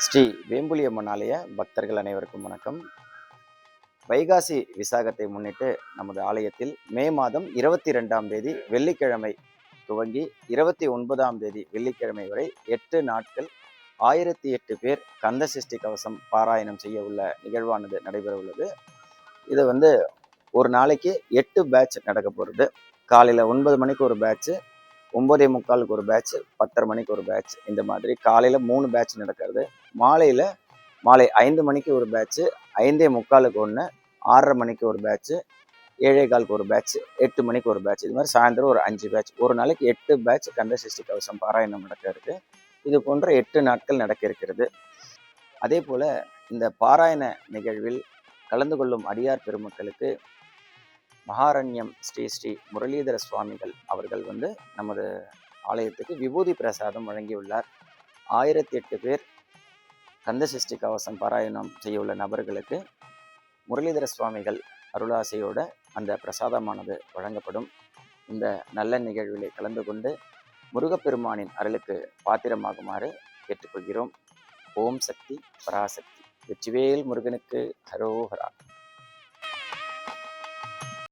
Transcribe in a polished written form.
ஸ்ரீ வேம்புலியம்மன் ஆலய பக்தர்கள் அனைவருக்கும் வணக்கம். வைகாசி விசாகத்தை முன்னிட்டு நமது ஆலயத்தில் மே மாதம் 22ஆம் தேதி வெள்ளிக்கிழமை துவங்கி 29ஆம் தேதி வெள்ளிக்கிழமை வரை 8 நாட்கள் 1008 பேர் கந்த சஷ்டி கவசம் பாராயணம் செய்ய உள்ள நிகழ்வானது நடைபெற உள்ளது. இது ஒரு நாளைக்கு 8 பேட்ச் நடக்க போகிறது. காலையில் 9 மணிக்கு ஒரு பேட்ச்சு, 9:45 ஒரு பேட்ச், 10:30 மணிக்கு ஒரு பேட்ச். இந்த மாதிரி காலையில் 3 பேட்ச் நடக்கிறது. மாலை 5 மணிக்கு ஒரு பேட்ச்சு, 5:45 ஒன்று, 6:30 மணிக்கு ஒரு பேட்ச்சு, 7:15 ஒரு பேட்ச், 8 மணிக்கு ஒரு பேட்ச். இது மாதிரி சாயந்தரம் ஒரு 5 பேட்ச். ஒரு நாளைக்கு 8 பேட்ச் கந்த சஷ்டி கவசம் பாராயணம் நடக்க இருக்கு. இது போன்ற 8 நாட்கள் நடக்க இருக்கிறது. அதே போல இந்த பாராயண நிகழ்வில் கலந்து கொள்ளும் அடியார் பெருமக்களுக்கு மகாரண்யம் ஸ்ரீ ஸ்ரீ முரளிதர சுவாமிகள் அவர்கள் நமது ஆலயத்துக்கு விபூதி பிரசாதம் வழங்கியுள்ளார். 1008 பேர் கந்த சஷ்டி கவசம் பாராயணம் செய்ய உள்ள நபர்களுக்கு முரளிதர சுவாமிகள் அருளாசையோட அந்த பிரசாதமானது வழங்கப்படும். இந்த நல்ல நிகழ்விலே கலந்து கொண்டு முருகப்பெருமானின் அருளுக்கு பாத்திரமாகுமாறு கேட்டுக்கொள்கிறோம். ஓம் சக்தி பராசக்தி. வெற்றிவேல் முருகனுக்கு ஹரோஹரா.